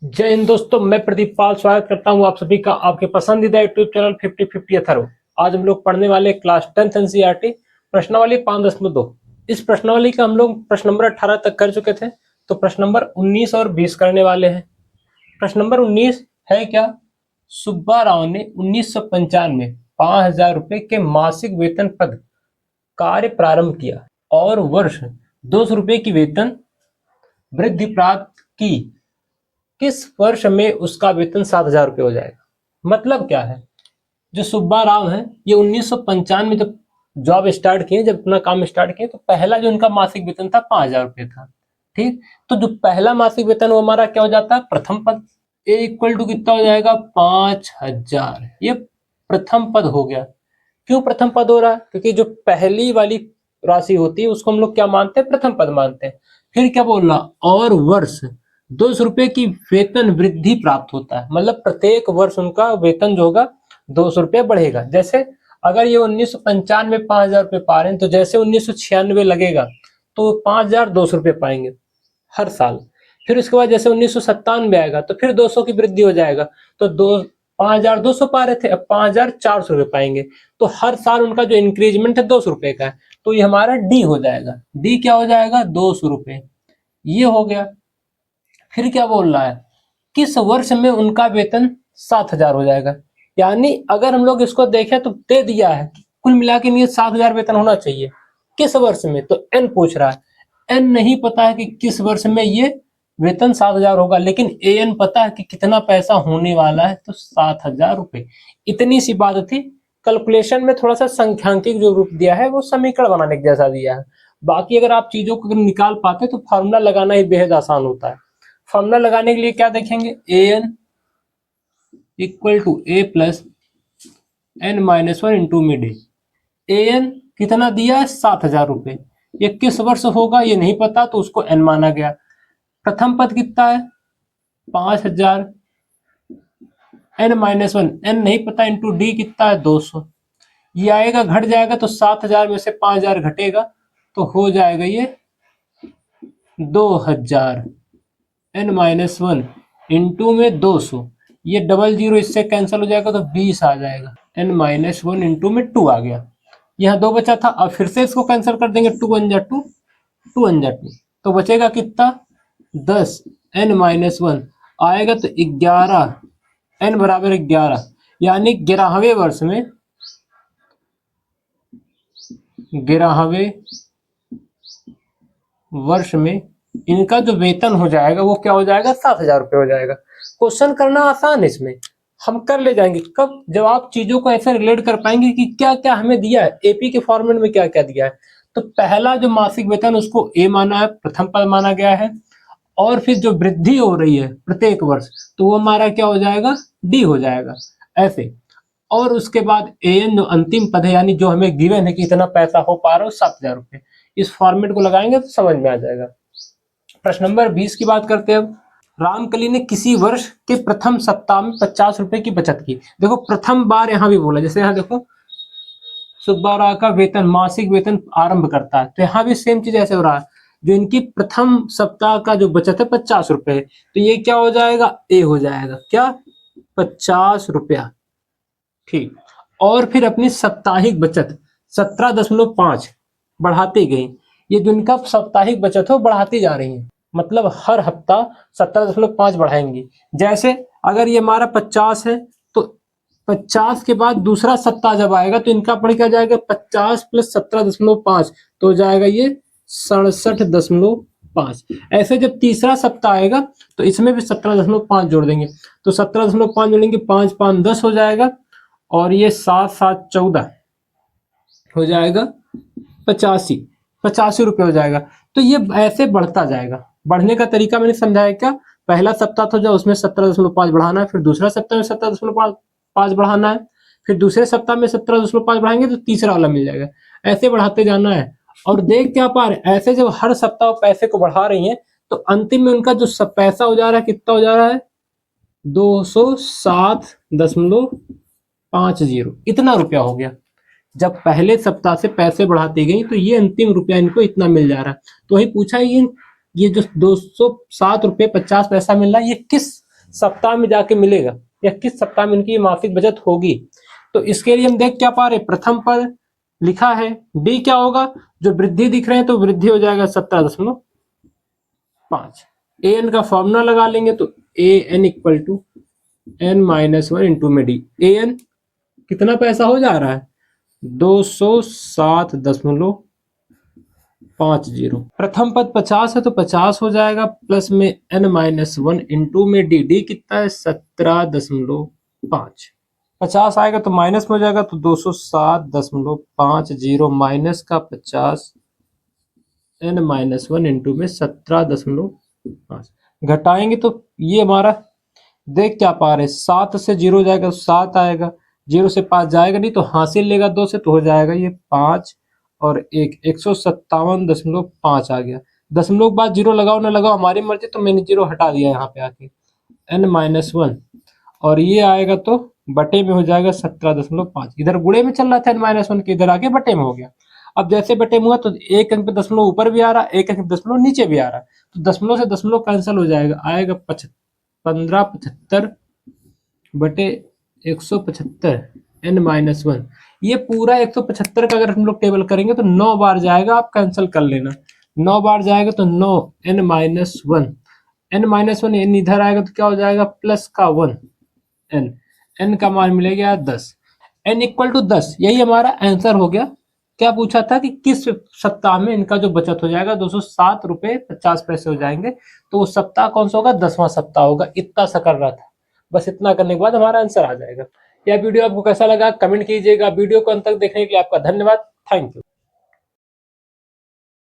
जय हिंद दोस्तों, मैं प्रदीप पाल स्वागत करता हूं आप सभी का आपके पसंदीदा यूट्यूब चैनल 50-50 अथर्व। आज हम लोग पढ़ने वाले क्लास 10th एनसीईआरटी प्रश्नावली 5.2। इस प्रश्नावली का हम लोग प्रश्न नंबर 18 तक कर चुके थे, तो प्रश्न नंबर 19 और 20 करने वाले हैं। प्रश्न नंबर 19 है क्या? सुब्बा राव ने 1995 में 5,000 रुपए के मासिक वेतन पद कार्य प्रारंभ किया और वर्ष 200 रुपए की वेतन वृद्धि प्राप्त की। किस वर्ष में उसका वेतन 7,000 रुपये हो जाएगा? मतलब क्या है, जो सुब्बा राव है ये 1995 में जब जॉब स्टार्ट किए, जब अपना काम स्टार्ट किए, तो पहला जो उनका मासिक वेतन था 5,000 रुपये था। ठीक, तो जो पहला मासिक वेतन वो हमारा क्या हो जाता है? प्रथम पद। ए इक्वल टू कितना हो जाएगा? 5,000। ये प्रथम पद हो गया। क्यों प्रथम पद हो रहा है? क्योंकि जो पहली वाली राशि होती है उसको हम लोग क्या मानते हैं? प्रथम पद मानते हैं। फिर क्या बोल रहा? और वर्ष 200 रुपए की वेतन वृद्धि प्राप्त होता है, मतलब प्रत्येक वर्ष उनका वेतन जो होगा 200 रुपये बढ़ेगा। जैसे अगर ये 1995 में 5,000 रुपये पा रहे हैं, तो जैसे 1996 लगेगा तो 5,200 रुपये पाएंगे हर साल। फिर उसके बाद जैसे 1997 आएगा तो फिर 200 की वृद्धि हो जाएगा, तो 5,200 पा रहे थे, अब 5,400 रुपये पाएंगे। तो हर साल उनका जो इंक्रीजमेंट है 200 रुपये का है, तो ये हमारा डी हो जाएगा। डी क्या हो जाएगा? 200 रुपये। ये हो गया। फिर क्या बोल रहा है? किस वर्ष में उनका वेतन 7,000 हो जाएगा? यानी अगर हम लोग इसको देखें तो दे दिया है कि कुल मिला के लिए 7,000 वेतन होना चाहिए। किस वर्ष में? तो एन पूछ रहा है। एन नहीं पता है कि किस वर्ष में ये वेतन 7,000 होगा, लेकिन ए एन पता है कि कितना पैसा होने वाला है, तो 7,000 रुपये। इतनी सी बात थी। कैलकुलेशन में थोड़ा सा संख्यांकिक जो रूप दिया है वो समीकरण बनाने के जैसा दिया है। बाकी अगर आप चीजों को निकाल पाते तो फार्मूला लगाना ही बेहद आसान होता है। फॉर्मूला लगाने के लिए क्या देखेंगे? A N equal to A plus N minus one into mid. A N कितना दिया है? 7,000 रुपये। ये किस वर्ष होगा ये नहीं पता, तो उसको एन माना गया। प्रथम पद कितना है? 5,000। एन माइनस वन, एन नहीं पता, इंटू डी कितना है? 200। ये आएगा, घट जाएगा, तो 7,000 में से 5,000 घटेगा तो हो जाएगा ये 2,000। एन माइनस वन इंटू में 200, ये डबल जीरो इससे कैंसिल हो जाएगा तो 20 आ जाएगा। एन माइनस वन इंटू में 2 आ गया। यहाँ 2 बचा था, अब फिर से इसको कैंसिल कर देंगे। 2 वन जा 2, 2 वन जा 2, तो बचेगा कितना? 10। एन माइनस वन आएगा तो 11। एन बराबर 11, यानी 11वें वर्ष में 11वें वर्ष में इनका जो वेतन हो जाएगा वो क्या हो जाएगा? 7,000 रुपये हो जाएगा। क्वेश्चन करना आसान है, इसमें हम कर ले जाएंगे। कब? जब आप चीजों को ऐसे रिलेट कर पाएंगे कि क्या क्या हमें दिया है, एपी के फॉर्मेट में क्या क्या दिया है। तो पहला जो मासिक वेतन उसको ए माना है, प्रथम पद माना गया है, और फिर जो वृद्धि हो रही है प्रत्येक वर्ष, तो वो हमारा क्या हो जाएगा? डी हो जाएगा ऐसे। और उसके बाद ए एन जो अंतिम पद है, यानी जो हमें गिवन है कि इतना पैसा हो पा रहा हो 7,000 रुपये, इस फॉर्मेट को लगाएंगे तो समझ में आ जाएगा। प्रश्न नंबर 20 की बात करते हैं अब। रामकली ने किसी वर्ष के प्रथम सप्ताह में 50 रुपए की बचत की। देखो प्रथम बार यहाँ भी बोला, जैसे यहाँ देखो सुब्बा राव का वेतन, मासिक वेतन आरंभ करता है, तो यहाँ भी सेम चीज ऐसे हो रहा है। जो इनकी प्रथम सप्ताह का जो बचत है 50 रुपए, तो ये क्या हो जाएगा? ए हो जाएगा। क्या? 50 रुपया। ठीक, और फिर अपनी साप्ताहिक बचत 17.5 बढ़ाती गई। ये जो इनका साप्ताहिक बचत है वो बढ़ाती जा रही है, मतलब हर हफ्ता 17.5 बढ़ाएंगी। जैसे अगर ये हमारा 50 है, तो 50 के बाद दूसरा सप्ताह जब आएगा तो इनका बढ़ क्या जाएगा? 50 प्लस 17.5, तो हो जाएगा ये 67.5। ऐसे जब तीसरा सप्ताह आएगा तो इसमें भी 17.5 जोड़ देंगे, तो 17.5 जोड़ेंगे, 5 5 10 हो जाएगा, और ये 7 7 14 हो जाएगा 85 रुपये हो जाएगा। तो ये ऐसे बढ़ता जाएगा। बढ़ने का तरीका मैंने समझाया क्या? पहला सप्ताह तो जो उसमें 17.5 बढ़ाना है, फिर दूसरा सप्ताह में 17.5 बढ़ाना है, फिर दूसरे सप्ताह में 17.5 बढ़ाएंगे तो तीसरा वाला मिल जाएगा। ऐसे बढ़ाते जाना है। और देख क्या पा रहे, ऐसे जब हर सप्ताह पैसे को बढ़ा रही है तो अंतिम में उनका जो सब पैसा हो जा रहा है, कितना हो जा रहा है? 207.50 इतना रुपया हो गया। जब पहले सप्ताह से पैसे बढ़ाती गई तो ये अंतिम रुपया इनको इतना मिल जा रहा है। तो वही पूछा, ये जो 207 रुपये 50 पैसा मिल रहा है, ये किस सप्ताह में जाके मिलेगा या किस सप्ताह में इनकी मासिक बचत होगी। तो इसके लिए हम देख क्या पा रहे, प्रथम पद लिखा है, डी क्या होगा, जो वृद्धि दिख रहे हैं तो वृद्धि हो जाएगा 17.5। ए एन का फॉर्मूला लगा लेंगे तो A N equal to N minus one into में डी। ए एन कितना पैसा हो जा रहा है, 207.50। प्रथम पद 50 है तो 50 हो जाएगा प्लस में एन माइनस वन इंटू में डी। डी कितना है 17.5। 50 आएगा तो माइनस में हो जाएगा तो 207.50 माइनस का 50 एन माइनस वन इंटू में 17.5 घटाएंगे तो ये हमारा देख क्या पा रहे, 7 से 0 जाएगा तो 7 आएगा, 0 से 5 जाएगा नहीं तो हासिल लेगा 2 से तो हो जाएगा ये 5 और 157.5 आ गया। दशमलव के बाद 0 लगाओ ना लगाओ हमारी मर्जी, तो मैंने 0 हटा दिया यहाँ पे आके n माइनस वन और ये आएगा तो बटे में हो जाएगा 17.5। इधर गुणे में चल रहा था n माइनस वन के, इधर आके बटे में हो गया। अब जैसे बटे में हुआ तो एक अंक दशमलव ऊपर भी आ रहा, एक अंक दशमलव नीचे भी आ रहा, तो दशमलव से दशमलव कैंसिल हो जाएगा, आएगा 1575 बटे 175 n माइनस वन। ये पूरा 175 का अगर हम लोग टेबल करेंगे तो 9 बार जाएगा, आप कैंसिल कर लेना, 9 बार जाएगा तो 9 n minus one, n minus one n इधर आएगा तो क्या हो जाएगा प्लस का 1 n का मान मिलेगा 10, n इक्वल टू 10। यही हमारा आंसर हो गया। क्या पूछा था कि किस सप्ताह में इनका जो बचत हो जाएगा 207.50 हो जाएंगे, तो वो सप्ताह कौन सा होगा, 10वां सप्ताह होगा। इतना सा कर रहा था, बस इतना करने के बाद हमारा आंसर आ जाएगा। यह वीडियो आपको कैसा लगा कमेंट कीजिएगा। वीडियो को अंत तक देखने के लिए आपका धन्यवाद, थैंक यू।